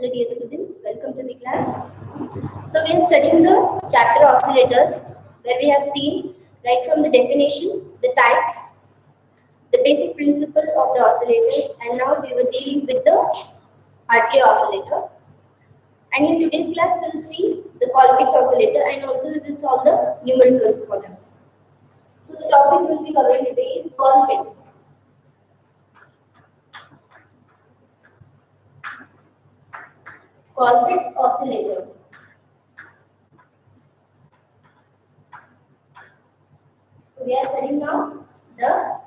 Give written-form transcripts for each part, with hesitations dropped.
Hello dear students, welcome to the class. So we are studying the chapter oscillators, where we have seen right from the definition, the types, the basic principle of the oscillators, and now we were dealing with the Hartley oscillator. And in today's class we will see the Colpitt oscillator, and also we will solve the numericals for them. So the topic we will be covering today is Colpitt's. Colpitt's oscillator. So we are studying now the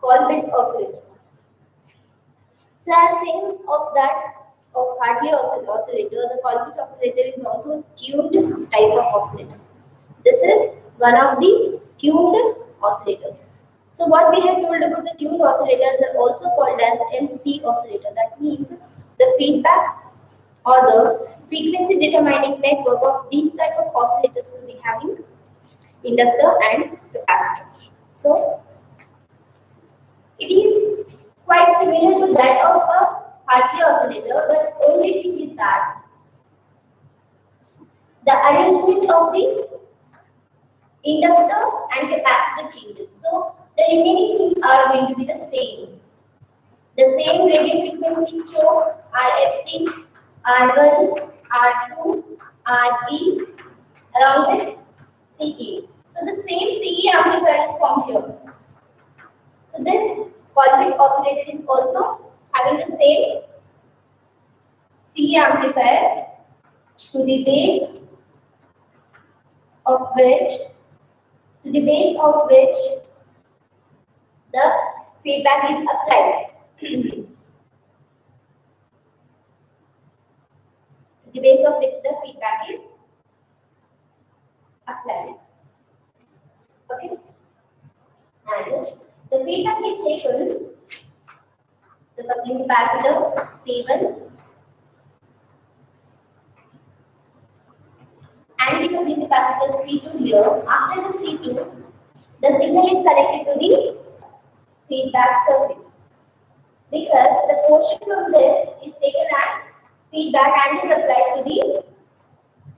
Colpitt's oscillator. So as same of that of Hartley oscillator, the Colpitt's oscillator is also a tuned type of oscillator. This is one of the tuned oscillators. So what we have told about the tuned oscillators are also called as MC oscillator. That means the feedback or the frequency determining network of these type of oscillators will be having inductor and capacitor. So it is quite similar to that of a Hartley oscillator, but only thing is that the arrangement of the inductor and capacitor changes. So the remaining things are going to be the same. The same radio frequency choke, RFC, R1, R2, RE, along with CE. So the same CE amplifier is formed here. So this Colpitt oscillator is also having the same CE amplifier, to the base of which the feedback is applied. The base of which the feedback is applied. Okay, and the feedback is taken the coupling capacitor C1 and the coupling capacitor C2 here. After the C2, the signal is connected to the feedback circuit, because the portion from this is taken as feedback and is applied to the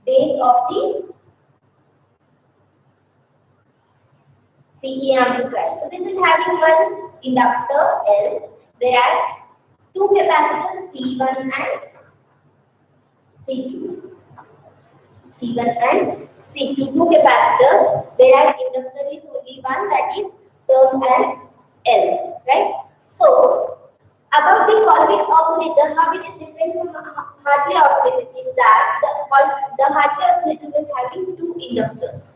base of the CE amplifier. So this is having one inductor L, whereas two capacitors C1 and C2. C1 and C2, two capacitors, whereas inductor is only one, that is termed as L, right? So about the Colpitt's oscillator, how it is different from Hartley oscillator is that the Hartley oscillator is having two inductors.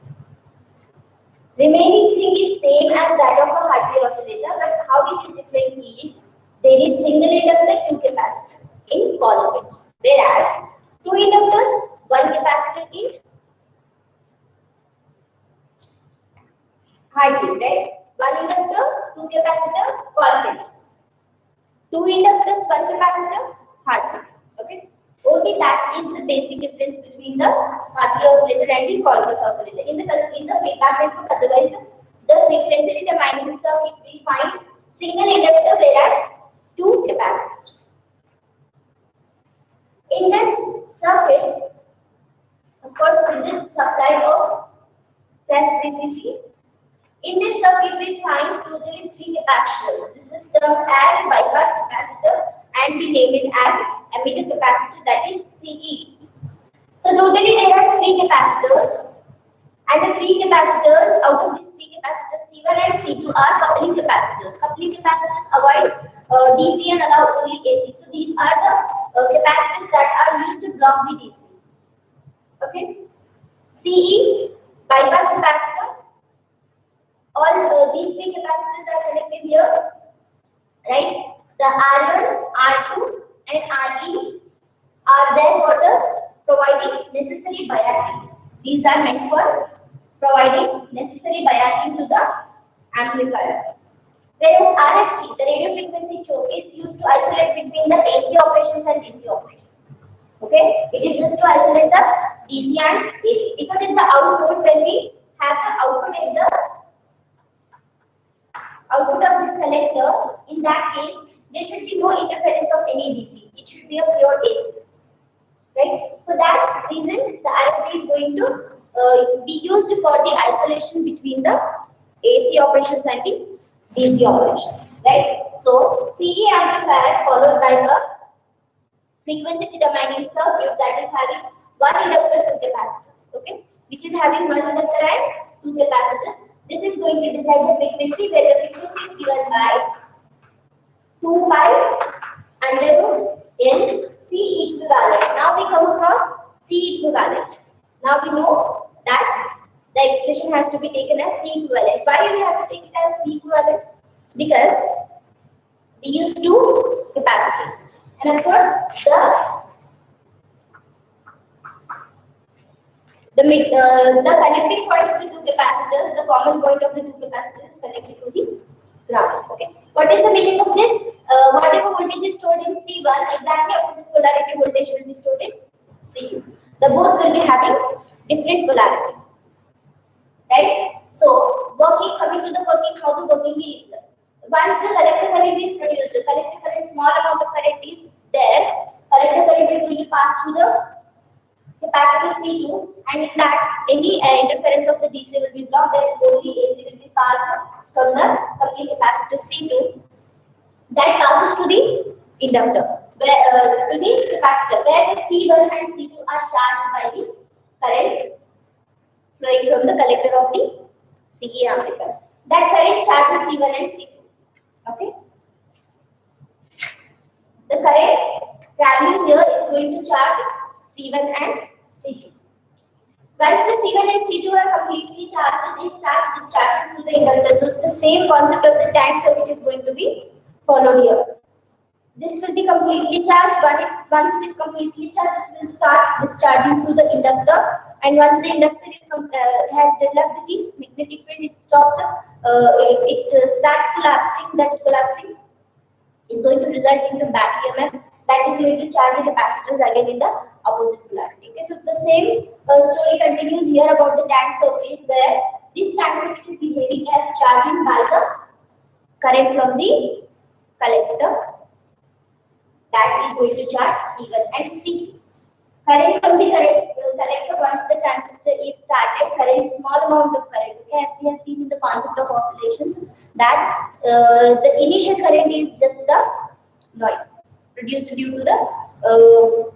Remaining thing is same as that of a Hartley oscillator, but how it is different is there is single inductor, two capacitors in Colpitt's, whereas two inductors, one capacitor in Hartley, right? One inductor, two capacitor, Colpitt's. Two inductors, one capacitor, Hartley. Okay. Only that is the basic difference between the Hartley oscillator and the Colpitt's oscillator. In the feedback network, otherwise the frequency determining circuit we find single inductor, whereas two capacitors. In this circuit, of course, with the supply of plus VCC. In this circuit, we find totally three capacitors. This is termed as bypass capacitor, and we name it as emitter capacitor, that is CE. So totally there are three capacitors, and the three capacitors, out of these three capacitors, C1 and C2 are coupling capacitors. Coupling capacitors avoid DC and allow only AC. So these are the capacitors that are used to block the DC. Okay. CE, bypass capacitor. All these three capacitors are connected here, right? The R1, R2 and RE are there for the providing necessary biasing. These are meant for providing necessary biasing to the amplifier. Whereas RFC, the radio frequency choke, is used to isolate between the AC operations and DC operations. Okay, it is just to isolate the DC and AC, because in the output, when we have the output in the output of this collector, in that case there should be no interference of any DC. It should be a pure AC. right? For that reason, the IFC is going to be used for the isolation between the AC operations and the DC operations, right? So CE amplifier followed by a frequency determining circuit that is having one inductor, two capacitors, okay, which is having one inductor and two capacitors. This is going to decide the frequency, where the frequency is given by 2 pi under root N C equivalent. Now we come across C equivalent. Now we know that the expression has to be taken as C equivalent. Why we have to take it as C equivalent? Because we use two capacitors, and of course the connecting point of the two capacitors, the common point of the two capacitors is connected to the ground. Okay. What is the meaning of this? Whatever voltage is stored in C1, exactly opposite polarity voltage will be stored in C2. The both will be having different polarity. Right? So, coming to the working, how the working is. Once the collector current is produced, the collector current, small amount of current is there, collector current is going to pass through the capacitor C2, and in that any interference of the DC will be blocked, and only AC will be passed from the complete capacitor C2. That passes to the inductor, where to the capacitor, where the C1 and C2 are charged by the current flowing from the collector of the CE amplifier. That current charges C1 and C2. Okay. The current traveling here is going to charge C1 and C2. Once the C1 and C2 are completely charged, they start discharging through the inductor. So the same concept of the tank circuit is going to be followed here. This will be completely charged. Once it is completely charged, it will start discharging through the inductor. And once the inductor has developed the magnetic field, it stops. It starts collapsing. That collapsing is going to result in the back EMF. That is going to charge the capacitors again in the opposite polarity. Okay, so the same story continues here about the tank circuit, where this tank circuit is behaving as charging by the current from the collector that is going to charge C1 and C2. Current from the collector, once the transistor is started, current, small amount of current. Okay, as we have seen in the concept of oscillations, that the initial current is just the noise produced due to the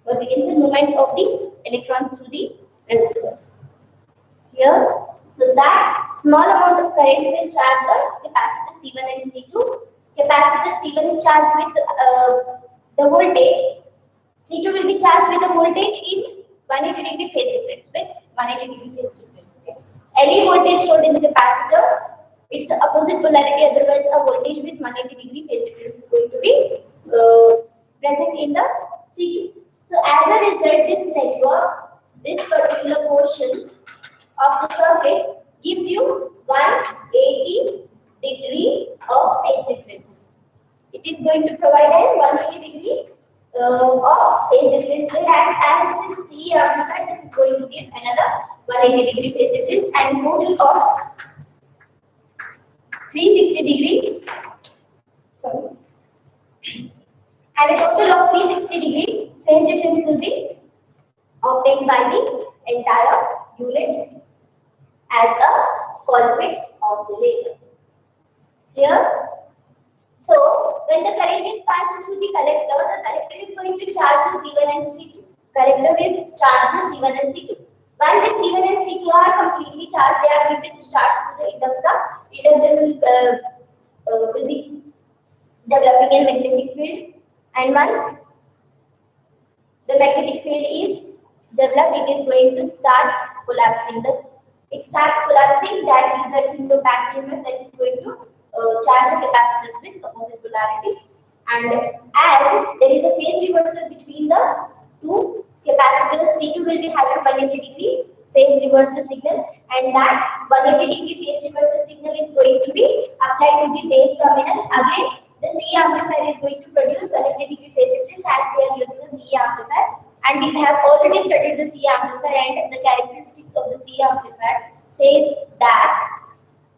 what we can say, movement of the electrons through the resistors. Here, so that small amount of current will charge the capacitor C1 and C2. Capacitor C1 is charged with the voltage. C2 will be charged with the voltage in 180 degree phase difference, with 180 degree phase difference. Okay. Any voltage stored in the capacitor, it's the opposite polarity. Otherwise, a voltage with 180 degree phase difference is going to be present in the C2. So as a result, this network, this particular portion of the circuit gives you 180 degree of phase difference. It is going to provide a 180 degree of phase difference. Whereas as this is a CE amplifier, this is going to give another 180 degree phase difference, and total of 360 degree. Sorry. And a total of 360 degree phase difference will be obtained by the entire unit as a Colpitt's oscillator. Here, so when the current is passed through the collector is going to charge the C1 and C2. Collector will charge the C1 and C2. When the C1 and C2 are completely charged, they are going to discharge through the inductor. Inductor will be developing a magnetic field, and once the magnetic field is developed, it is going to start collapsing. It starts collapsing, that results into back EMF that is going to charge the capacitors with opposite polarity. And as there is a phase reversal between the two capacitors, C2 will be having 180 degree phase reversal signal, and that 180 degree phase reversal signal is going to be applied to the base terminal. Again, the CE amplifier is going to produce 180 degree phase difference as we are using the CE amplifier. And we have already studied the CE amplifier, and the characteristics of the CE amplifier says that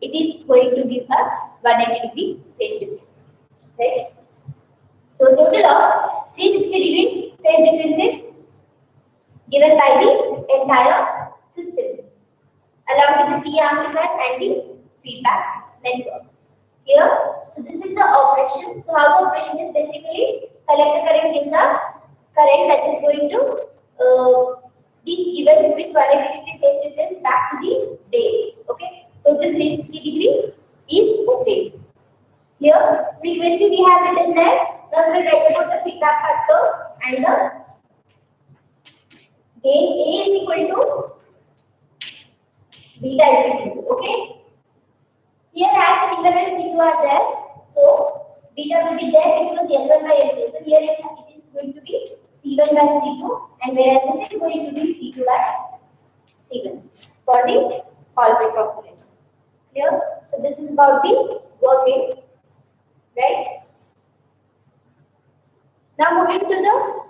it is going to give a 180 degree phase difference. Right? So total of 360 degree phase difference is given by the entire system along with the C amplifier and the feedback network. Here, so this is the operation. So how the operation is basically collector current gives a current that is going to be given with 180 degree phase difference back to the base. Okay, total 360 degree is okay. Here, frequency we have written there. Now we will write about the feedback factor and the gain A is equal to beta is equal to. Okay. Here as C1 and C2 are there, so beta will be there because L1 by L2. So here it is going to be C1 by C2, and whereas this is going to be C2 by C1 for the Colpitt oscillator. Clear? So this is about the working, right? Now moving to the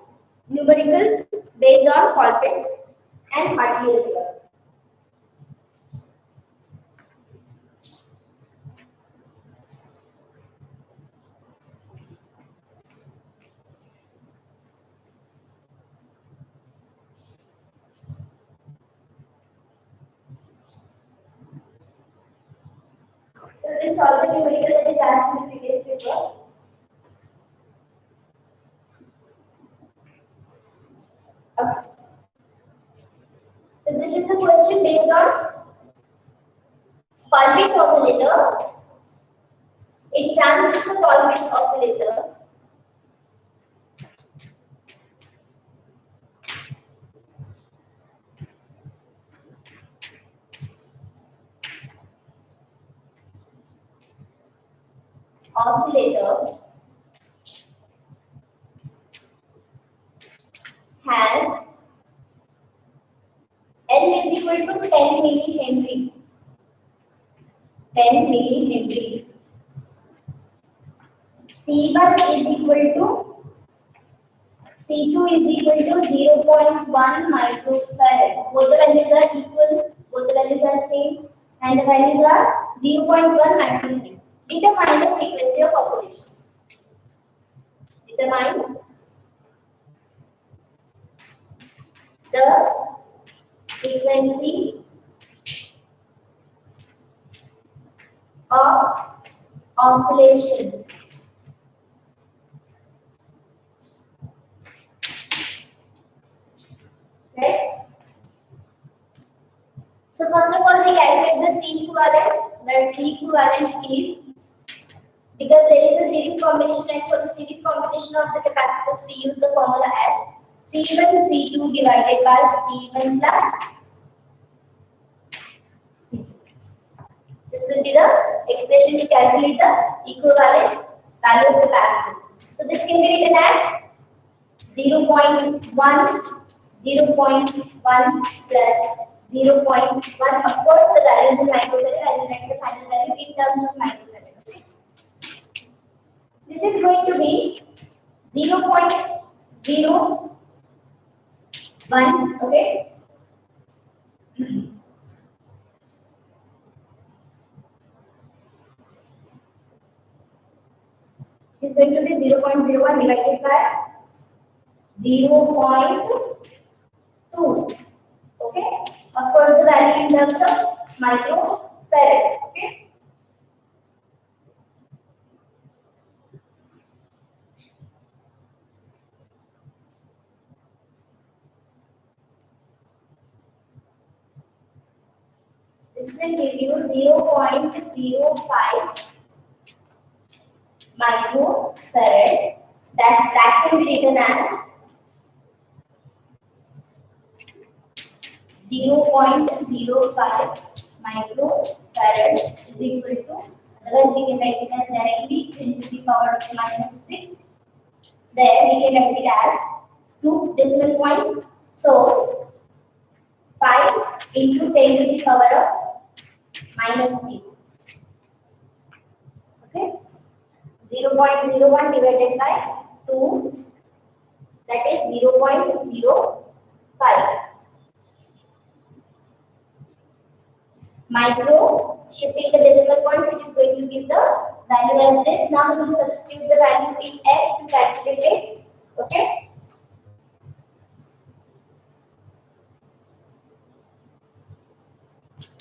numericals based on Colpitt's and Patil's law. So we'll solve the numerical that is asked in the previous paper. Okay. So this is the question based on Colpitt's oscillator. In transistor Colpitt's oscillator, has L is equal to 10 millihenry. 10 millihenry. C1 is equal to C2 is equal to 0.1 microfarad. Both the values are equal, both the values are same, and the values are 0.1 microfarad. Determine the frequency of oscillation. Determine the frequency of oscillation. Right? So first of all, we calculate the C equivalent, where C equivalent is, because there is a series combination, and for the series combination of the capacitors, we use the formula as C1 C2 divided by C1 plus C2. This will be the expression to calculate the equivalent value of the capacitance. So this can be written as 0.1 plus 0.1. Of course, the values in microfarad, I will write the final value in terms of microfarad. Okay? This is going to be 0.01. Okay. It is going to be 0.01 divided by 0.2. Okay. Of course, the value in terms of microfarad. Okay. This will give you 0.05 microfarad. That can be written as 0.05 microfarad is equal to, otherwise we can write it as directly 10 to the power of -6, where we can write it as 2 decimal points. So 5 into 10 to the power of -8. Okay, 0.01 divided by 2, that is 0.05. Micro, shifting the decimal points, it is going to give the value as this. Now we will substitute the value in F to calculate it. Okay.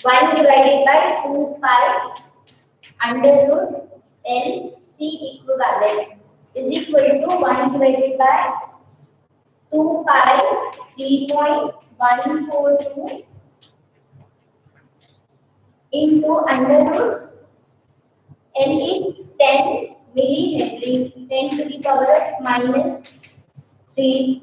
1 divided by 2 pi under root L C equivalent is equal to 1 divided by 2 pi 3.142 into under root L is 10 millihenry, 10 to the power of minus 3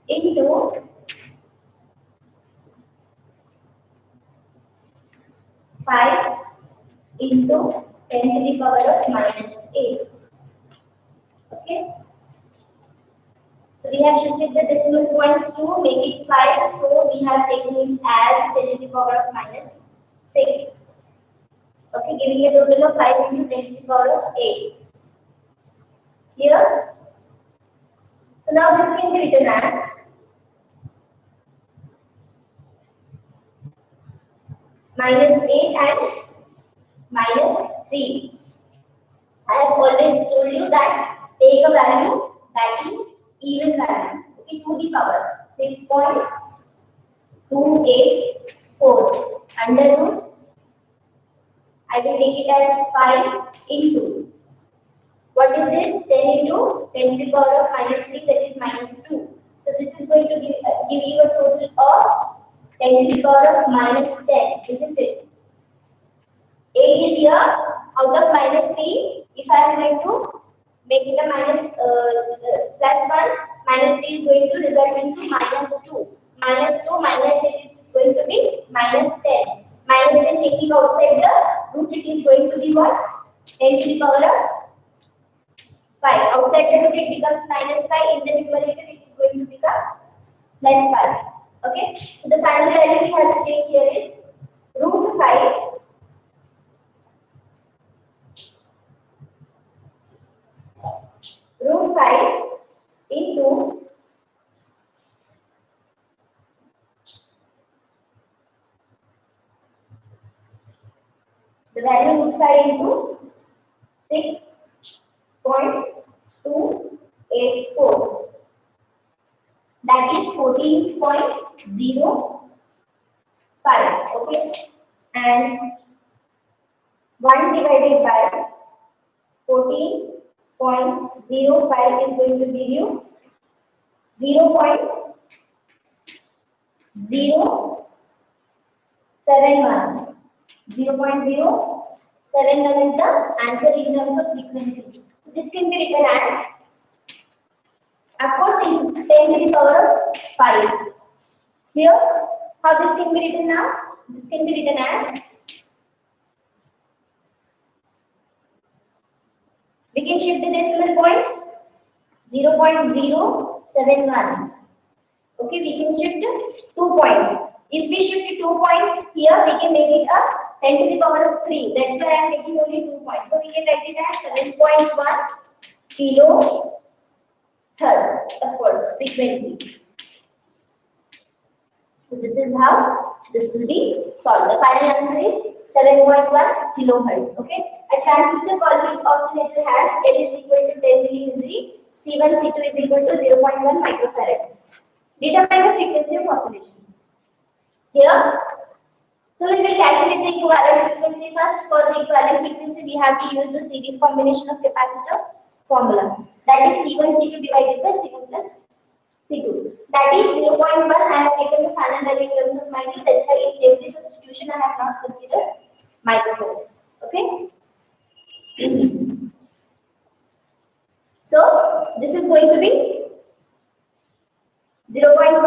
into 5 into 10 to the power of minus 8. Okay. So we have shifted the decimal points to make it 5. So we have taken it as 10 to the power of minus 6. Okay, giving a total of 5 into 10 to the power of 8. Here. So now this can be written as minus 8 and minus 3. I have always told you that take a value that is even value. Okay, to the power 6.284 under root. I will take it as 5 into. What is this? 10 into 10 to the power of minus 3, that is minus 2. So this is going to give you a total of 10 to the power of minus 10, isn't it? 8 is here. Out of minus 3, if I am going to make it a minus plus 1, minus 3 is going to result into minus 2. Minus 2 minus 8 is going to be minus 10. Minus 10 taking outside the root, it is going to be what? 10 to the power of 5. Outside the root, it becomes minus 5. In the numerator, it is going to become plus 5. Okay. So the final value we have to take here is root 5 into the value root 5 into 6.284. That is 14.05. Okay. And 1 divided by 14.05 is going to give you 0.071. 0.071 is the answer in terms of frequency. So this can be written as, of course, into 10 to the power of 5. Here, how this can be written now? This can be written as, we can shift the decimal points 0.071. Okay, we can shift 2 points. If we shift 2 points here, we can make it a 10 to the power of 3. That's why I am taking only 2 points. So we can write it as 7.1 kilohertz, of course, frequency. So this is how this will be solved. The final answer is 7.1 kilohertz. Okay. A transistor Colpitt oscillator has L is equal to 10 millihenry, C1, C2 is equal to 0.1 microfarad. Determine the frequency of oscillation. Here, so we will calculate the equivalent frequency first. For the equivalent frequency, we have to use the series combination of capacitor formula. That is C1, C2 divided by C1 plus C2. That is 0.1. I have taken the final value in terms of micro. That's why in every substitution I have not considered microfarad. Okay. So this is going to be 0.1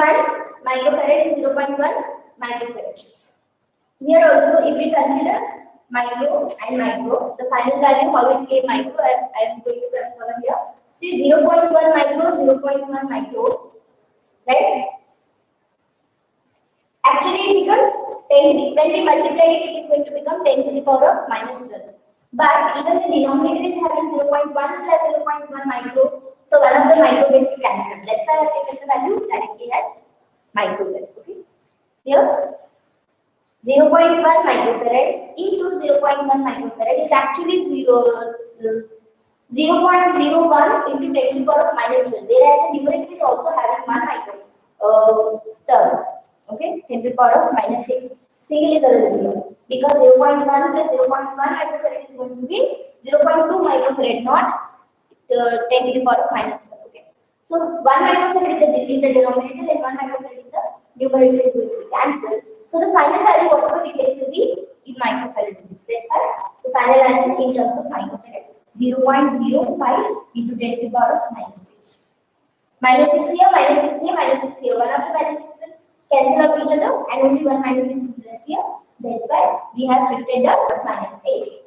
microfarad and 0.1 microfarad. Here also, if we consider micro and micro, the final value how it came micro, I am going to confirm here. See 0.1 micro, 0.1 micro, right? Actually, it becomes 10. When we multiply it, it is going to become 10 to the power of minus 12. But even the denominator is having 0.1 plus 0.1 micro, so one of the micro gets cancelled. That's why I have taken the value directly as micro. Okay. Here. 0.1 microfarad into 0.1 microfarad is actually 0.01 into 10 to the power of minus 12, whereas the numerator is also having 1 micro term. Okay, 10 to the power of minus 6. Single is available here because 0.1 plus 0.1 microfarad is going to be 0.2 microfarad, not 10 to the power of minus 12. Okay, so 1 microfarad is the denominator and 1 microfarad is the numerator is going to be cancelled. So the final value, whatever we get, will be in microfarad. That's why the final answer in terms of microfarad, 0.05 into 10 to the power of minus 6. Minus 6 here, minus 6 here, minus 6 here. One of the minus 6 will cancel out each other and only one minus 6 is left here. That's why we have shifted up minus 8.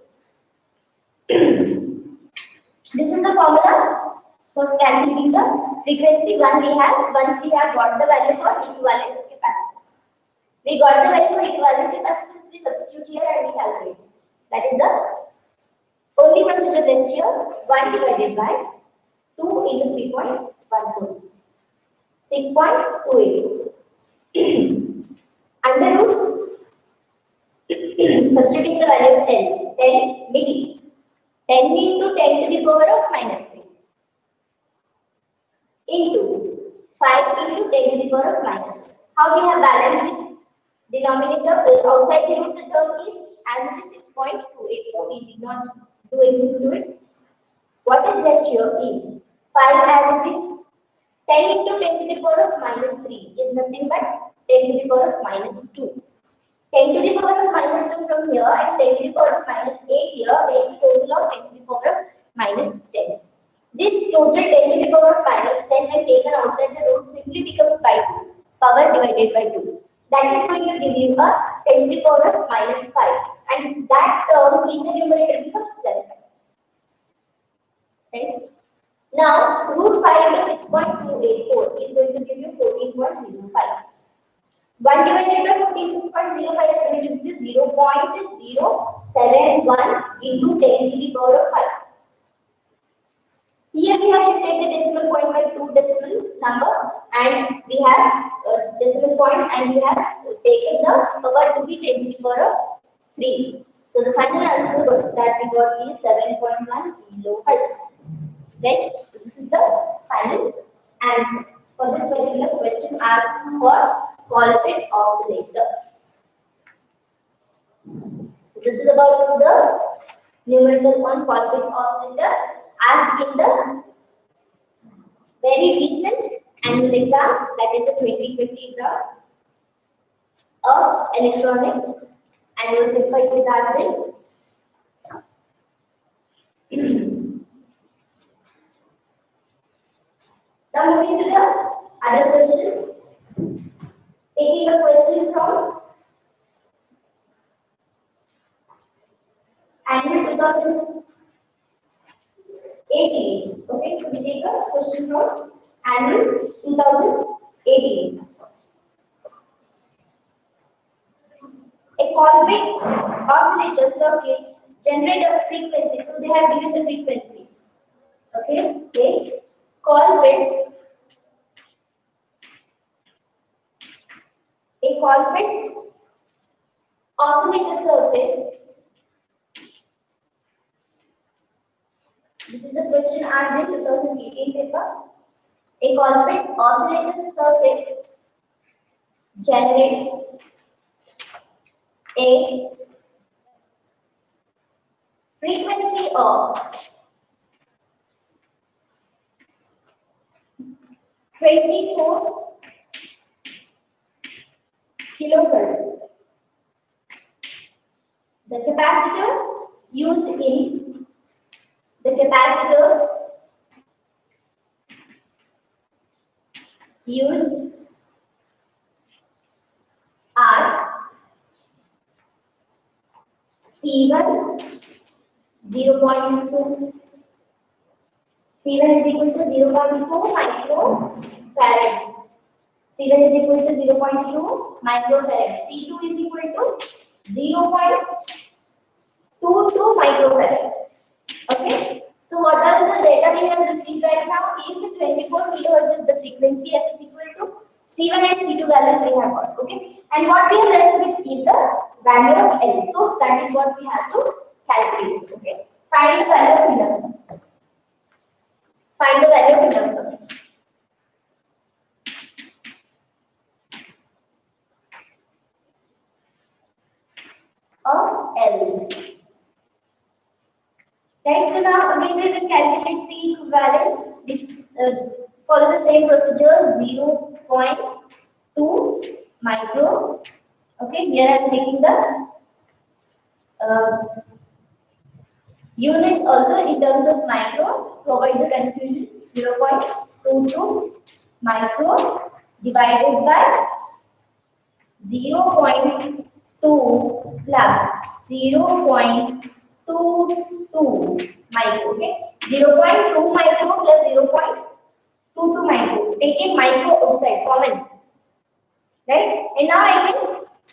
This is the formula for calculating the frequency once we have got the value for equivalent capacitance. We got the value for equivalent capacitance, we substitute here and we calculate. That is the only procedure left here. 1 divided by 2 into 3.14. 6.28. Under root, substituting the value of 10 milli. 10 into 10 to the power of minus 3 into 5 into 10 to the power of minus 3. How we have balanced it? Denominator outside the root, the term is as it is 6.28. So we did not do anything to it. What is left here is 5 as it is. 10 into 10 to the power of minus 3 is nothing but 10 to the power of minus 2. 10 to the power of minus 2 from here and 10 to the power of minus 8 here makes a total of 10 to the power of minus 10. This total 10 to the power of minus 10 when taken outside the root simply becomes by 2, power divided by 2. That is going to give you a 10 to the power of minus 5, and that term in the numerator becomes plus 5. Right? Now, root 5 into 6.284 is going to give you 14.05. 1 divided by 14.05 is going to give you 0.071 into 10 to the power of 5. Here we have shifted the decimal point by 2 decimal numbers, and we have decimal points, and we have taken the power to be 10 to the power of 3. So the final answer that we got is 7.1 kilohertz. Right? So this is the final answer for this particular question asked for Colpitt oscillator. So this is about the numerical on Colpitt oscillator asked in the very recent annual exam, that is the 2020 exam of electronics. Annual paper is asked in. Now moving to the other questions. Taking a question from annual 2018. Okay, so we take a question from annual 2018. A Colpitt oscillator circuit generate a frequency. So they have given the frequency. Okay, take Colpitt's oscillator circuit. This is the question asked in 2018 paper. A Colpitt's oscillator circuit generates a frequency of 24 kilohertz. The capacitor used are C1 0.2. C1 is equal to 0.2 microfarad. C1 is equal to 0.2 microfarad. C2 is equal to 0.22 microfarad. Okay. So what are the data we have received right now? Is 24 kilohertz is the frequency F is equal to C1 and C2 values we have got. Okay. And what we are left with is the value of L. So that is what we have to calculate. Okay. Find the value of inductance. Find the value of inductance. Of L. Right, so now again we will calculate C equivalent with follow the same procedure 0.2 micro. Okay, here I am taking the units also in terms of micro to avoid the confusion. 0.22 micro divided by 0.2 plus 0.22 micro. Okay, 0.2 micro plus 0.22 micro. Taking micro outside, common, right? And now I can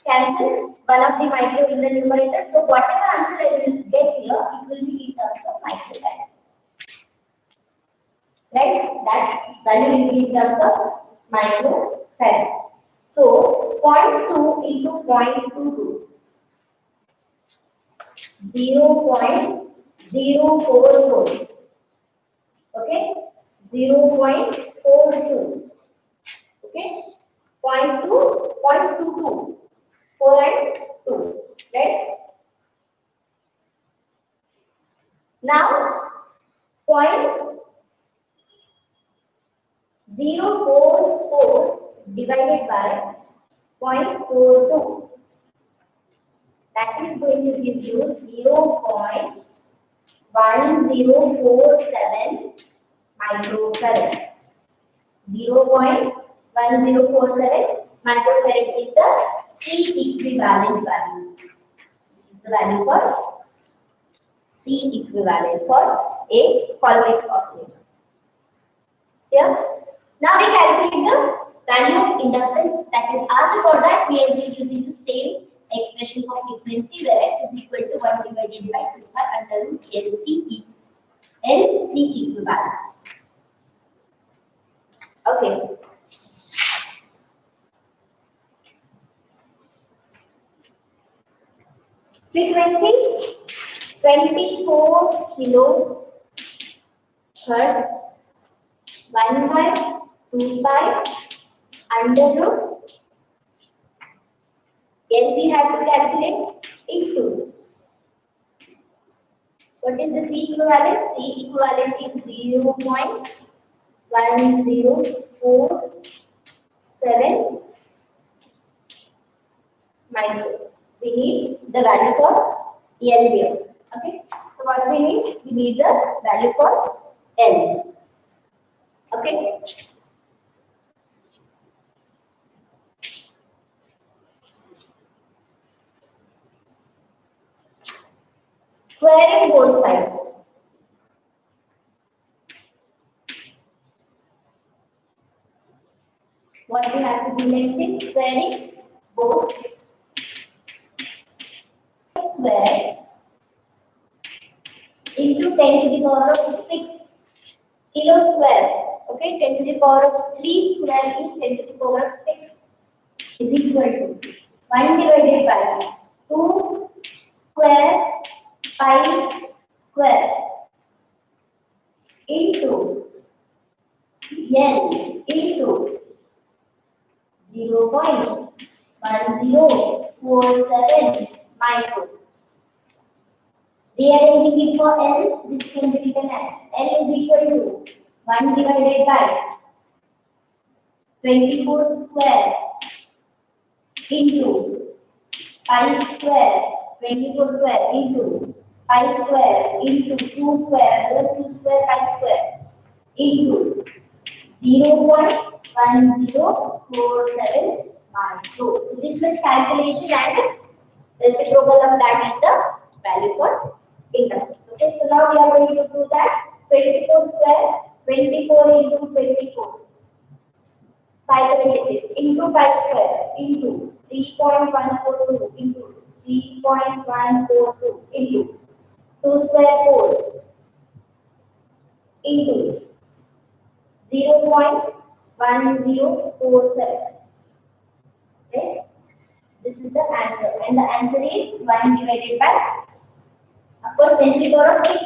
cancel one of the micro in the numerator. So whatever answer I will get here, it will be in terms of microfarad. Right? That value will be in terms of microfarad. So 0.2 into 0.22. 0.044. Okay, 0.42. Okay, 0.2, 0.22, 4 and 2. Right? Now 0.044 divided by 0.42. That is going to give you 0.1047 microfarad. 0.1047 microfarad is the C equivalent value. This is the value for C equivalent for a Colpitt oscillator. Here, now we calculate the value of inductance. That is, after for that we will be using the same expression for frequency, where f is equal to 1 divided by 2 pi under root LC equivalent. Okay. Frequency 24 kilohertz 1 by 2 pi under root L we have to calculate into. What is the C equivalent? C equivalent is 0.1047 micro. We need the value for L here. Okay. So what we need the value for L. Okay. Squaring both sides. What we have to do next is squaring both. Square into 10 to the power of 6 kilo square. Okay, 10 to the power of 3 square is 10 to the power of 6 is equal to 1 divided by 2 square pi square into L into 0.1047 micro. Rearranging it for L, this can be written as L is equal to 1 divided by 24 square into pi square, 24 square into pi square into 2 square, plus 2 square pi square into 0.1047 micro. So this much calculation and reciprocal of that is the value for inductance. Okay, so now we are going to do that. 24 square, 24 into 24, 576 into pi square into 3.142 into 3.142 into 2 square 4 into 0.1047. Okay, This is the answer, and the answer is 1 divided by, of course, 10 to the power of 6.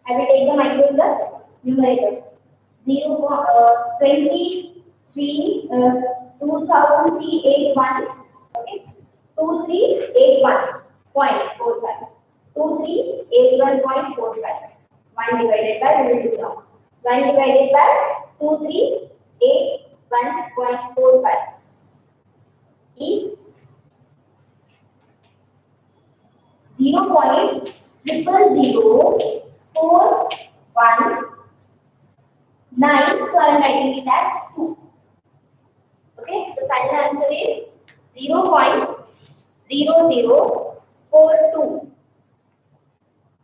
I will take the micro in the numerator. 23, 2381, okay, 2381.45. 2381.45. 1 divided by, we will do now. 1 divided by 2381.45 is 0.000419. So I am writing it as 2. Okay, so the final answer is 0.0042.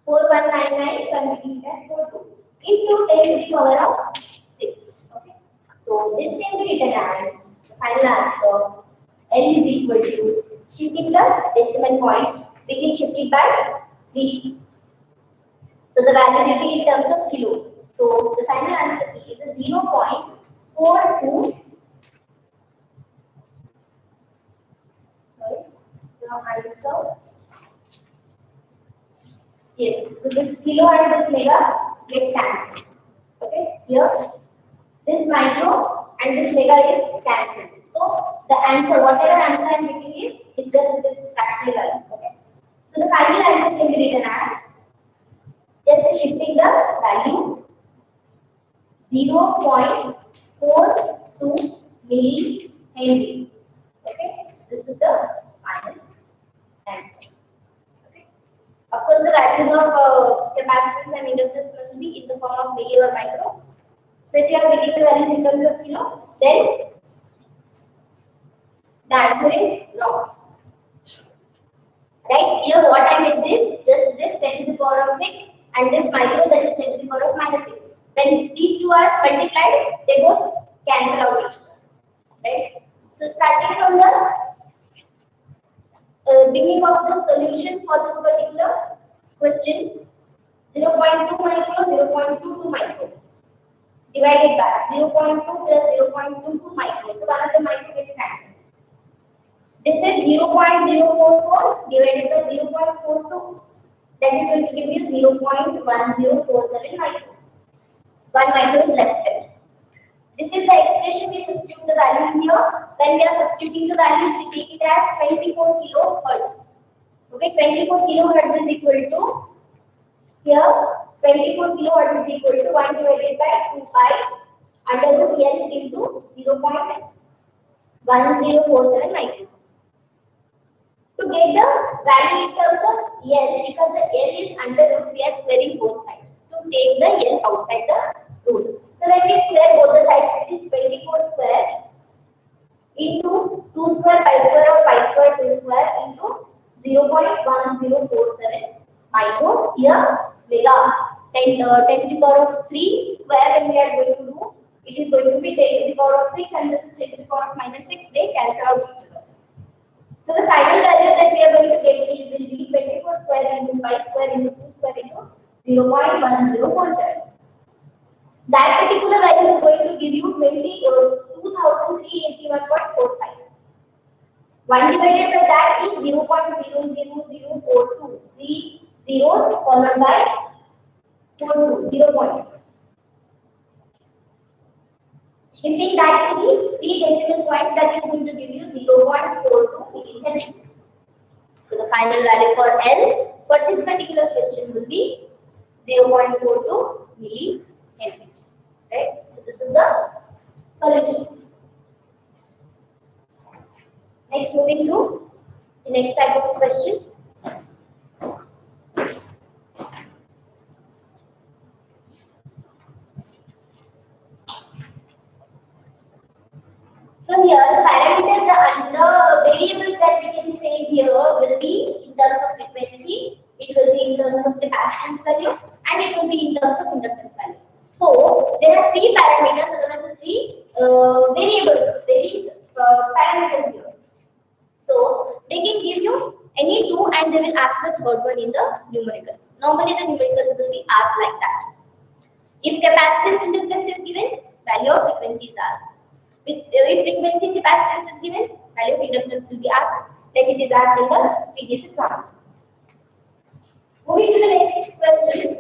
4199, so I am taking it as 42 into 10 to the power of 6. Okay, so this can be written as the final answer. L is equal to, shifting the decimal points, we can shift it by 3. So the value will be in terms of kilo. So the final answer is 0.42. Sorry, now answer. Yes, so this kilo and this mega gets cancelled. Okay, here this micro and this mega is cancelled. So the answer, whatever answer I am getting is just this fractional value. Okay, so the final answer can be written as, just shifting the value, 0.42 millihenry. Okay, this is the final answer. Of course, the values of capacitance and inductance must be in the form of milli or micro. So if you are getting the values in terms of kilo, then the answer is wrong. Right? Here what I missed is just this 10 to the power of 6 and this micro, that is 10 to the power of minus 6. When these two are multiplied, they both cancel out each other. Right? So starting from the beginning of the solution for this particular question, 0.2 micro, 0.22 micro divided by 0.2 plus 0.22 micro. So one of the micro gets cancelled. This is 0.044 divided by 0.42. That is going to give you 0.1047 micro. 1 micro is left there. This is the expression we substitute the values here. When we are substituting the values, we take it as 24 kilohertz. Okay, 24 kilohertz is equal to, here 24 kilohertz is equal to 1 divided by 2 pi under root L into 0.1047 micro. To get the value in terms of L, because the L is under root, we are squaring both sides to take the L outside the root. So when we square both the sides, it is 24 square into 2 square pi square or pi square 2 square into 0.1047 micro. Here mega 10 to the power of 3 square, when we are going to do, it is going to be 10 to the power of 6 and this is 10 to the power of minus 6. They cancel out each other. So the final value that we are going to get will be 24 square into pi square into 2 square into 0.1047. That particular value is going to give you 2381.45. 1 divided by that is 0.00042. 3 zeros followed by 0 point. Shifting that to the 3 decimal points, that is going to give you 0.42 millihenry. So the final value for L for this particular question will be 0.42 millihenry. Right? So this is the solution. Next, moving to the next type of question. So here the parameters, the variables that we can say here will be in terms of frequency, it will be in terms of capacitance value, and it will be in terms of inductance value. So there are 3 parameters, otherwise the 3 variables, parameters here. So they can give you any 2 and they will ask the third one in the numerical. Normally the numericals will be asked like that. If capacitance inductance is given, value of frequency is asked. If frequency capacitance is given, value of inductance will be asked. like it is asked in the previous exam. Moving to the next question.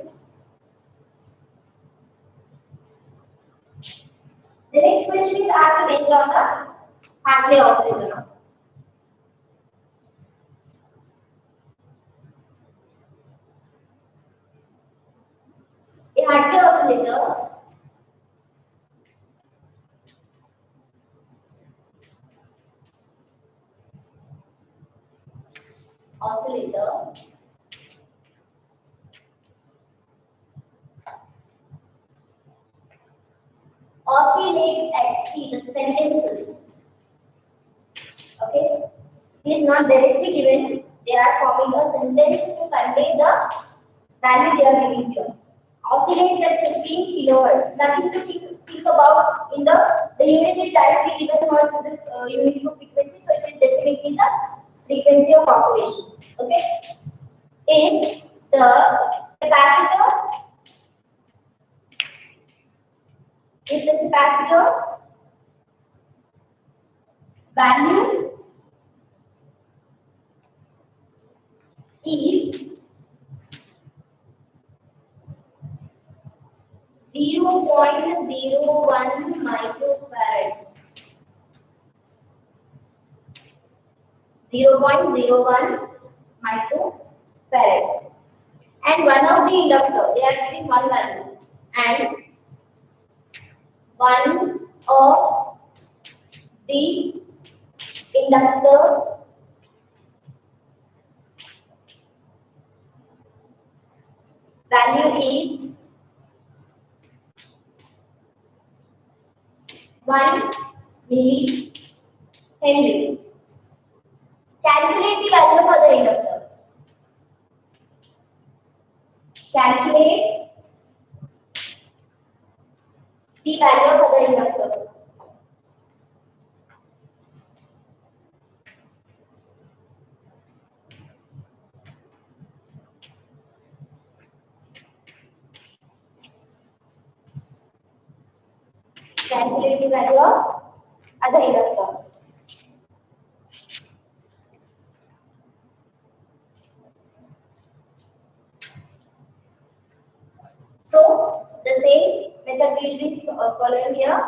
The next question is asked based on the Patil oscillator. A Patil oscillator oscillates at, see the sentences. Okay, it is not directly given. They are forming a sentence to convey the value they are giving here. Oscillates at 15 kilohertz. Nothing to think about in the unit is directly given. Hertz is the unit of frequency, so it is definitely the frequency of oscillation. Okay, if the capacitor value is 0.01 microfarad. 0.01 microfarad. And one of the inductor, they are giving one value. And one of the inductor value is 1 millihenry. Calculate the value for the inductor. Calculate the value for the inductor. Calculate the value of other inductor. So the same method will be following here.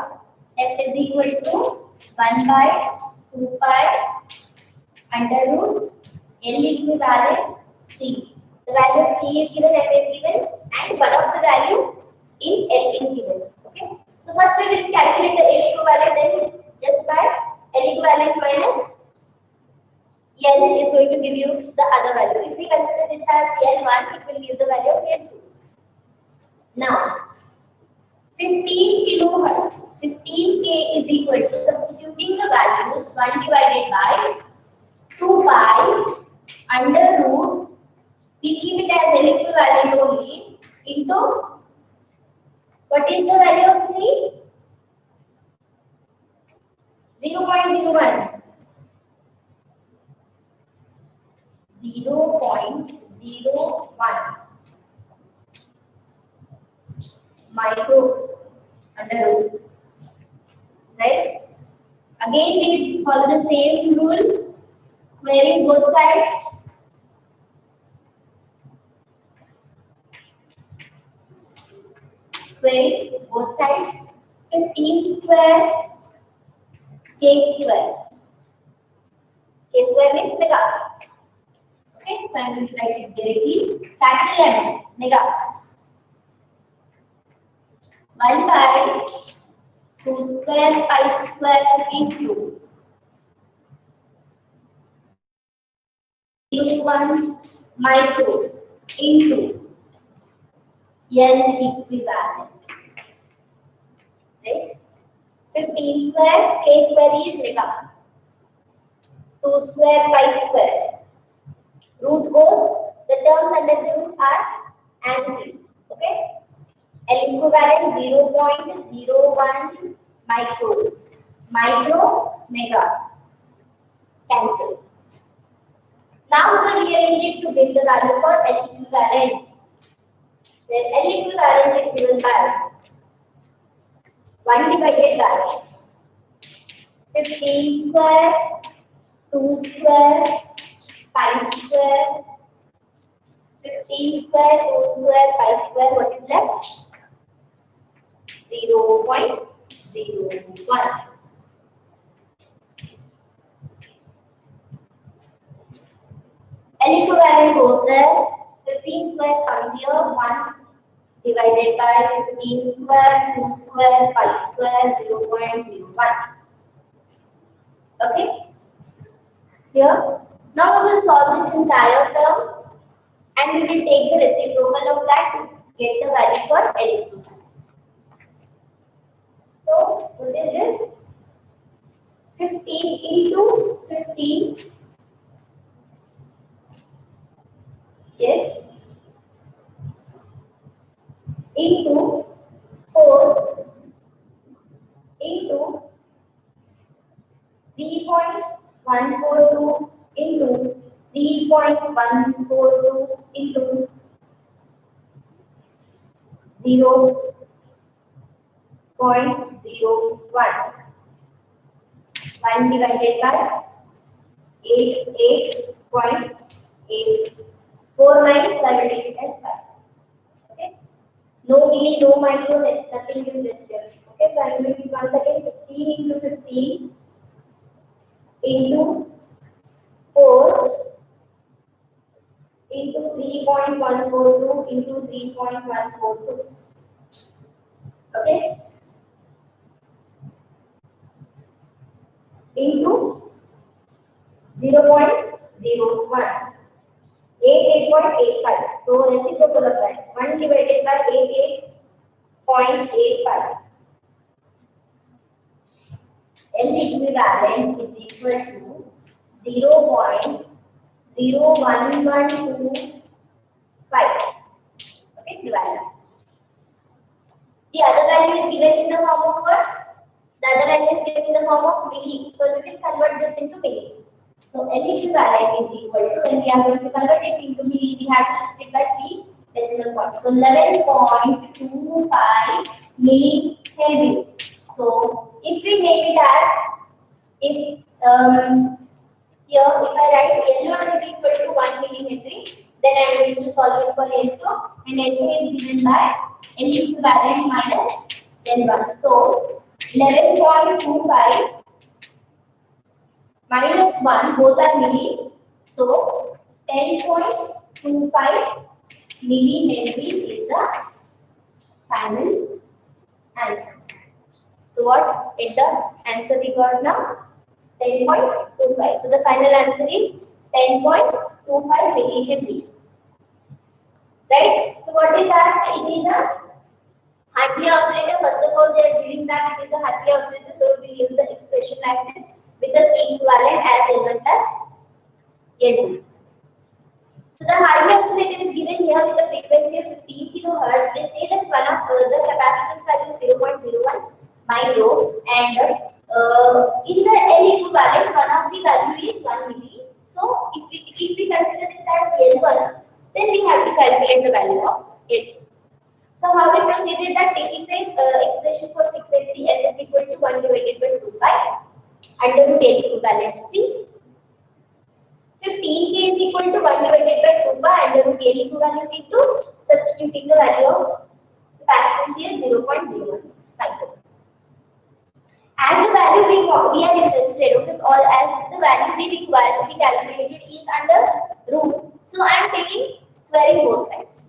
F is equal to 1 by 2 pi under root L equivalent C. The value of C is given, F is given, and one of the value in L is given. Okay. So first we will calculate the L equivalent, then just by L equivalent minus L is going to give you the other value. If we consider this as L1, it will give the value of L2. Now, 15 kilohertz, 15K is equal to, substituting the values, 1 divided by 2 pi under root, we keep it as L equivalent only, into, what is the value of C? 0.01. 0.01 micro under root. Right? Again, we follow the same rule, squaring both sides. Squaring both sides. 15 square k square. K square means mega. Okay, so I am going to write it directly. Capital M, mega. 1 by 2 square pi square into 0.1 micro into L equivalent. Right? 15 square, k square is mega. 2 square pi square. Root goes, the terms under the root are as it is. Okay? L equivalent 0.01 micro, mega. Cancel. Now we will rearrange it to get the value for L equivalent. Where L equivalent is given by 1 divided by 15 square 2 square, pi square, 15 square, 2 square, pi square. What is left? 0.01. L equivalent goes there. 15 square comes here. 1 divided by 15 square, 2 square, pi square, 0.01. Okay? Here. Now we will solve this entire term and we will take the reciprocal of that to get the value for L equivalent. So, what is this? 15 into 15. Yes. Into 4 into 3.142 into 3.142 into 0.01. 1 divided by 88.8. 4 minus, so I will take it as 5. Okay. No milli, no micro, nothing is left here. Okay, so I am doing it once again. 15 into 15 into 4 into 3.142 into 3.142. Okay. Into 0.01. 88.85. So reciprocal of that. 1 divided by 88.85. L equivalent is equal to 0.01125. Okay, divided. The other value is given in the form of what? The other value is given in the form of milli. So we will convert this into milli. So L equivalent is equal to, when we are going to convert it into milli, we have to shift it by 3 decimal points. So 11.25 millihenry. So if we name it as, if here if I write L1 is equal to 1 millihenry, then I am going to solve it for L2, and L2 is given by L equivalent minus L1. So 11.25 minus 1, both are milli. So 10.25 millihenry is the final answer. So what is the answer we got now? 10.25. So the final answer is 10.25 millihenry. Right? So what is asked? It is a Hartley oscillator. First of all, they are giving that it is a Hartley oscillator. So we will use the expression like this, with the same equivalent as L1 plus L2. So the Hartley oscillator is given here with a frequency of 15 kHz. They say that one of the capacitance value is 0.01 micro, and in the L equivalent, one of the value is 1 milli. So if we consider this as L1, then we have to calculate the value of L2. So how we proceeded that, taking the expression for frequency L is equal to 1 divided by 2 pi under root L equivalent C. 15K is equal to 1 divided by 2 pi under root L equivalent into substituting the value of capacitance here 0.01 micro. As the value we are interested, okay, or as the value we require to be calculated is under root. So I am taking squaring both sides.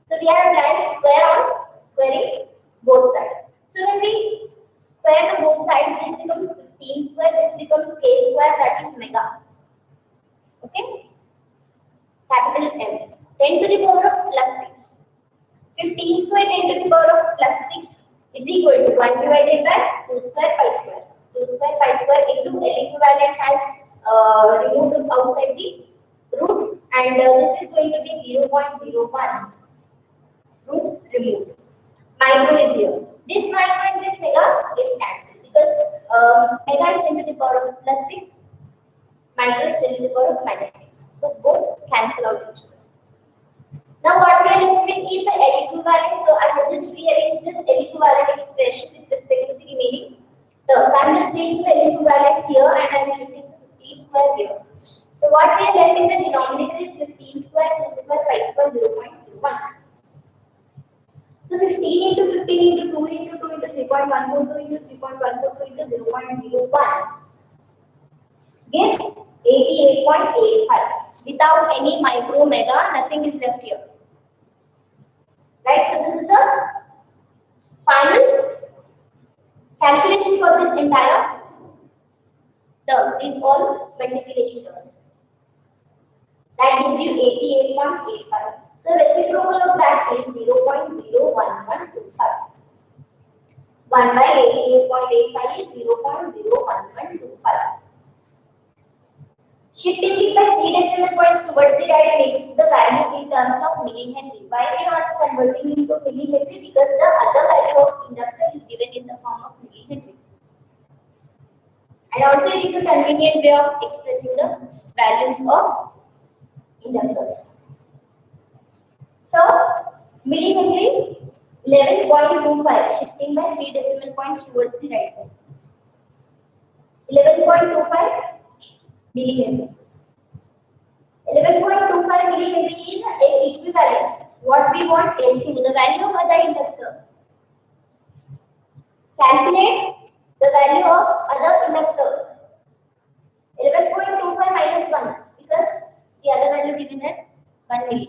So we are applying square on squaring both sides. So when we square the both sides, this becomes 15 square, this becomes k square, that is mega. Okay? Capital M. 10 to the power of plus 6. 15 square 10 to the power of plus 6 is equal to 1 divided by 2 square pi square. 2 square pi square into L equivalent has removed outside the root, and this is going to be 0.01. Root removed. Micro is here. This micro and this mega gets cancelled because mega is 10 to the power of plus 6, micro is 10 to the power of minus 6. So both cancel out each other. Now what we are left with is the L equivalent. So I will just rearrange this L equivalent expression with respect to the remaining terms. I am just taking the L equivalent here and I am shifting to 15 square So 15 into 15 into 2 into 2 into 3.142 into 3.142 into 0.01 gives 88.85. Without any micro, mega, nothing is left here. Right? So this is the final calculation for this entire terms. These all multiplication terms. That gives you 88.85. So reciprocal of that is 0.01125. 1 by 88.85 is 0.01125. Shifting it by 3 decimal points towards the right makes the value in terms of millihenry. Why we are converting into millihenry? Because the other value of inductor is given in the form of millihenry. And also it is a convenient way of expressing the values of inductors. So millihenry 11.25, shifting by 3 decimal points towards the right side. 11.25 millihenry. 11.25 millihenry is an equivalent. What we want L2, the value of other inductor. Calculate the value of other inductor. 11.25 minus 1 because the other value given is 1 milli.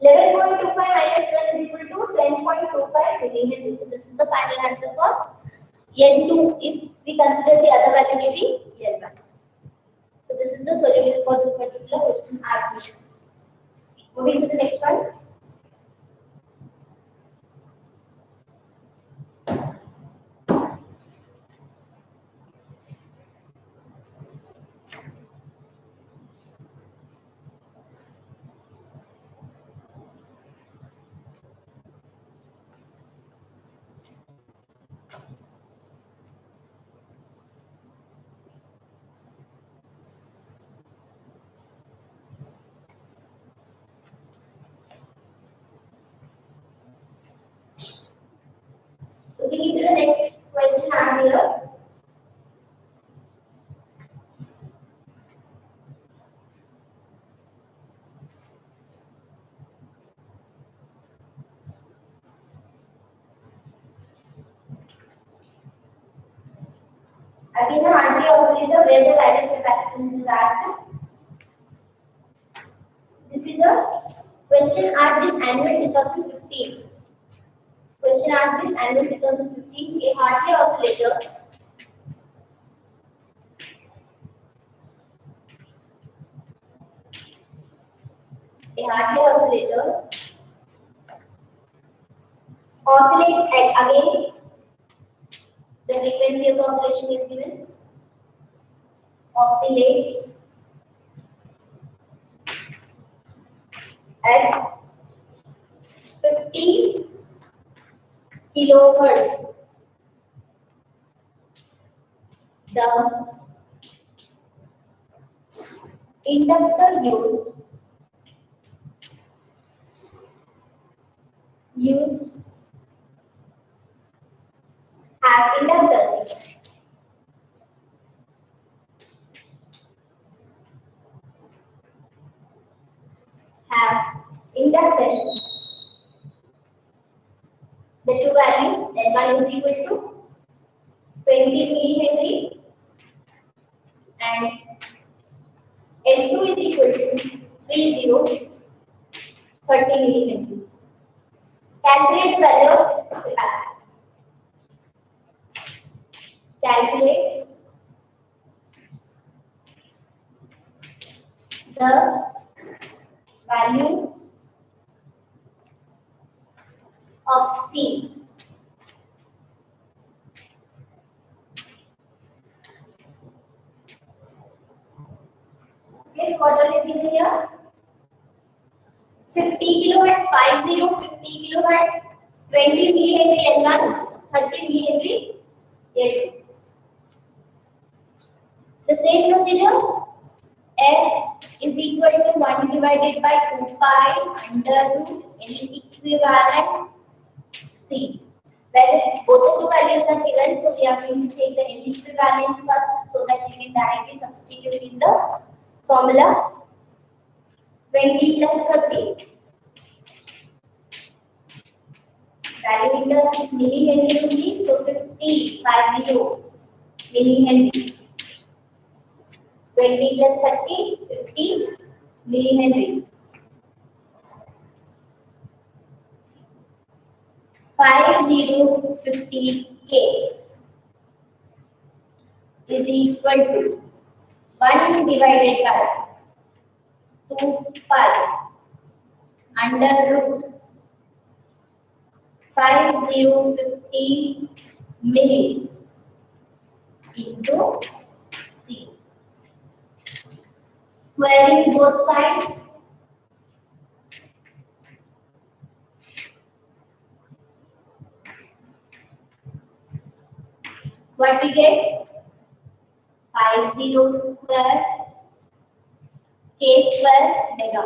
11.25 minus 1 is equal to 10.25 millihenry. So this is the final answer for L2 if we consider the other value to be L1. So this is the solution for this particular question asked. Moving to the next one. Looking into the next question asked here. Again, an anti-oscillator where the value capacitance is asked. This is a question asked in annual 2015. Question asked in annual 2015. A Hartley oscillator oscillates at, again the frequency of oscillation is given, oscillates at 50 kilohertz. The inductor used have inductance. The two values L1 is equal to 20 millihenry and L2 is equal to 30 millihenry. Calculate the value of capacitance. Calculate the value of C. Guess what all is given here? 50 kilohertz, 50, 50 kilohertz, 20 millihenry L1, 30 millihenry L2. The same procedure, F is equal to 1 divided by 2 pi under root L equivalent C. Where both the two values are given, so we are going to take the L equivalent first so that we can directly substitute in the formula. 20 plus 30. value in terms of millihenry only. So 50 millihenry. 20 plus 30, 50 millihenry. 50K is equal to 1 divided by 2 pi under root 5050 milli into C. Squaring both sides. What we get? 50 square k square mega.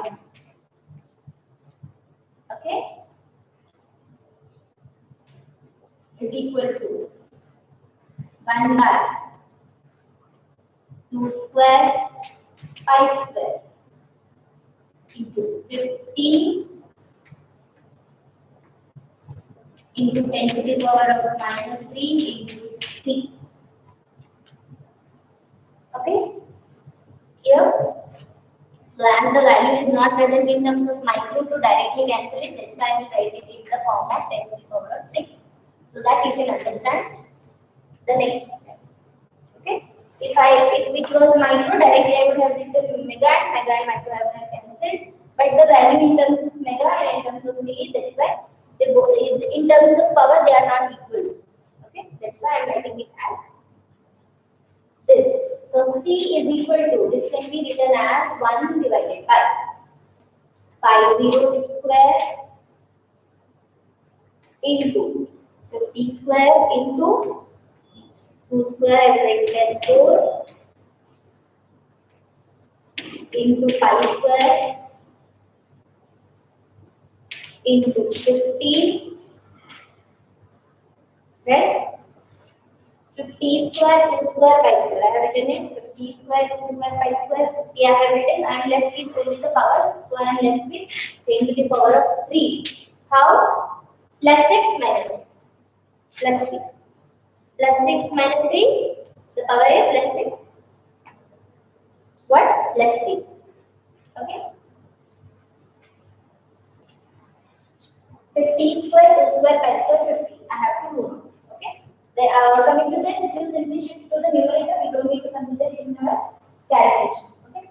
Okay, is equal to 1 by 2 square pi square into 50 into 10 to the power of minus 3 into C. Okay, here. So as the value is not present in terms of micro to directly cancel it, that's why I will write it in the form of 10 to the power of 6, so that you can understand the next step. Okay, if it was micro, directly I would have written mega and micro I would have cancelled, but the value in terms of mega and in terms of milli, that's why they both in terms of power they are not equal. Okay, that's why I am writing it as this. So C is equal to, this can be written as 1 divided by 50 square into 50 square into 2 square plus 4 into pi square into 50, right? 50 square 2 square pi square. I have written it 50 square 2 square pi square 50 I have written. I am left with 10 to the power, so I am left with 10 to the power of 3. How? Plus 6 minus 3 plus 3 plus 6 minus 3, the power is left with what? Plus 3. Okay, 50 square 2 square pi square 50. I have to move. Okay, coming to this, it will simply shift to the numerator. We don't need to consider it in our calculation. Okay,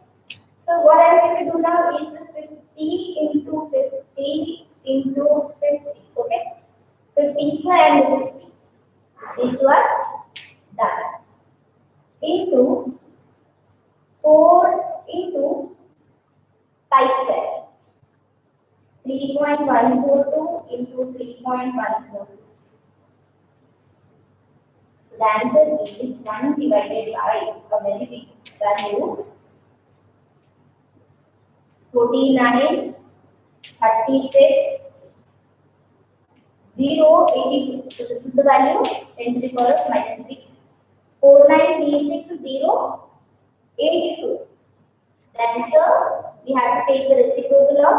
so what I am going to do now is 50 into 50 into 50. Okay, 50 square and this 50. These two are done. Into 4 into pi square. 3.142 into 3.142. So the answer is 1 divided by a very big value, 49, 36, 0, 82. So this is the value 10 to the power of minus 3. 4936 0, 82. The answer, we have to take the reciprocal of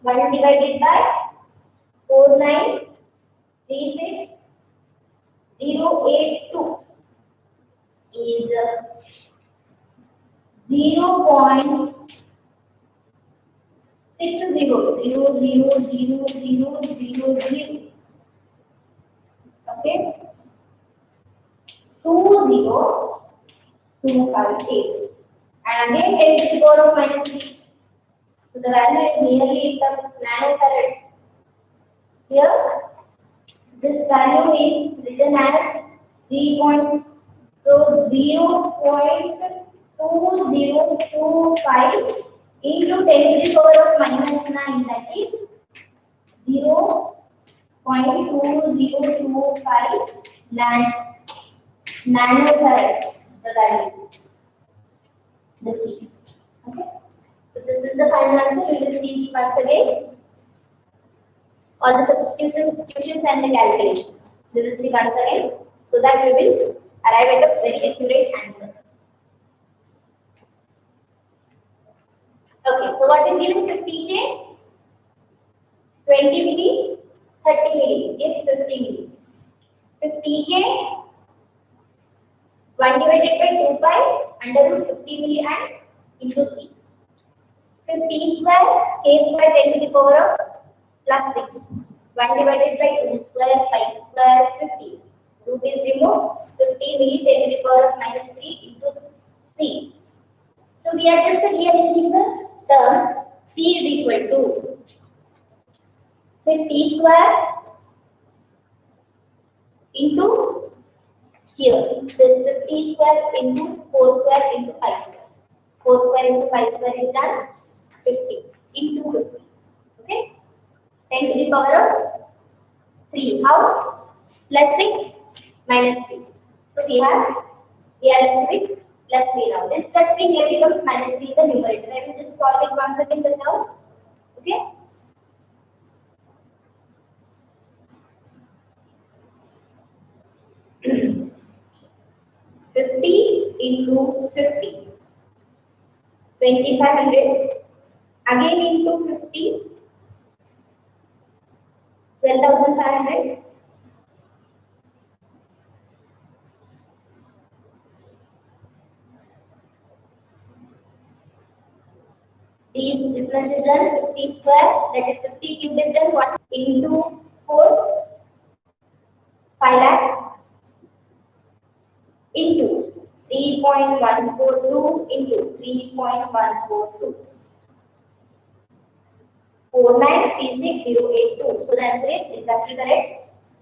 1 divided by 4936 082 is 0.60000000. Okay, 20258, and again 10 to the power of minus 3. So the value is nearly in terms of nanofarad. Here, this value is written as 3 points. So 0.2025 into 10 to the power of minus 9, that is 0.2025 nanofarad, the value. This is. Okay. So this is the final answer. We will see once again all the substitutions and the calculations. We will see once again, so that we will arrive at a very accurate answer. Okay, so what is given? 50K, 20 milli, 30 milli gives 50 milli. 50K 1 divided by 2 pi under root 50 milli and into C. 50 square K square 10 to the power of plus 6. 1 divided by 2 square pi square 50. Root is removed. 50 milli 10 to the power of minus 3 into C. So we are just rearranging the term. C is equal to 50 square into here. This 50 square into 4 square into 5 square. 4 square into 5 square is done. 50 into 50. Okay. 10 to the power of 3. How? Plus 6 minus 3. So we are left with plus 3 now. This plus 3 here becomes minus 3 in the numerator. I will just solve it once again the term. Okay. Fifty into 50. 2500. Again into 50. 12,500. This much is done. 50 square, that is 50 cube is done. What into 4? 5 lakh into 3.142 into 3.142. 4936082. So the answer is exactly correct.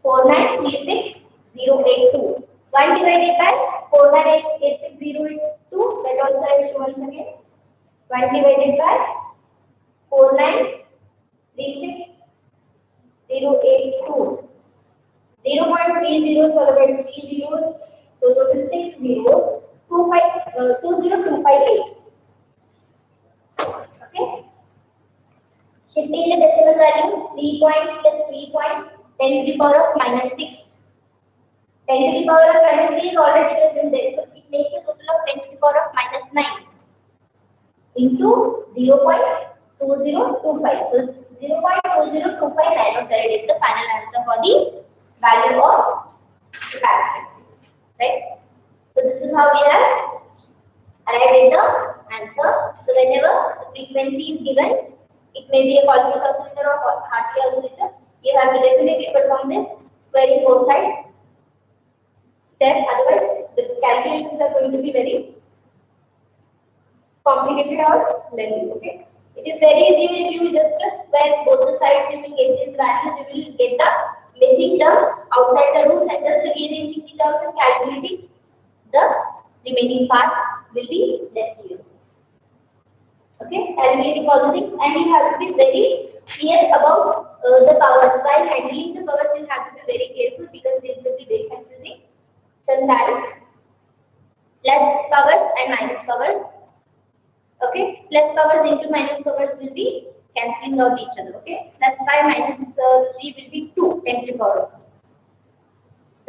4936082. 1 divided by 4986082. That also I will show once again. 1 divided by 4936082. 0.30 followed by 3 zeros. So total 6 zeros. 20258. Okay. Shifting the decimal values, 3 points plus 3 points, 10 to the power of minus 6. 10 to the power of minus 3 is already present there, so it makes a total of 10 to the power of minus 9 into 0.2025. So 0.2025 nanofarad is the final answer for the value of capacitance. Right? So this is how we have arrived at the answer. So whenever the frequency is given, it may be a Colpitt oscillator or Hartley oscillator. You have to definitely perform this squaring both sides step. Otherwise, the calculations are going to be very complicated or lengthy. Okay. It is very easy if you just square both the sides. You will get these values. You will get the missing term outside the roots and just rearranging the terms and calculating the remaining part will be left here. Okay, calculating all the things, and you have to be very clear about the powers. While handling the powers, you have to be very careful because this will be very confusing. Sometimes plus powers and minus powers. Okay, plus powers into minus powers will be cancelling out each other. Okay, plus 5 minus 3 will be 2, 10 to the power of 4.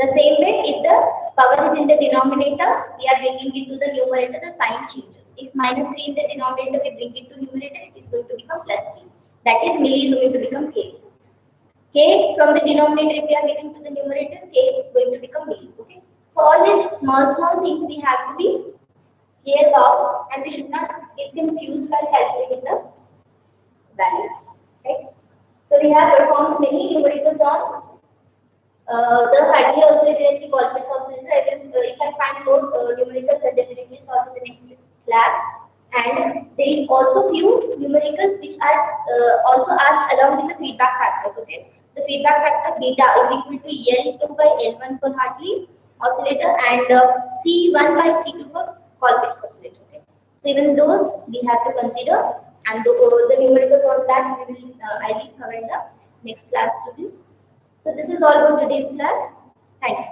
The same way, if the power is in the denominator, we are bringing it to the numerator, the sign changes. If minus 3 in the denominator, we bring it to numerator, it is going to become plus 3. That is, milli is going to become K. K from the denominator, if we are getting to the numerator, K is going to become milli. Okay. So all these small things we have to be clear about, and we should not get confused while calculating the values. Right. So we have performed many numericals on the Hartley oscillator and the Colpitt oscillator. If I find more numericals, I'll definitely solve in the next class. And there is also few numericals which are also asked along with the feedback factors. Okay, the feedback factor beta is equal to L2 by L1 for Hartley oscillator and C1 by C2 for Colpitt oscillator. Okay, so even those we have to consider, and the numericals on that I will cover in the next class, students. So this is all about today's class. Thank you.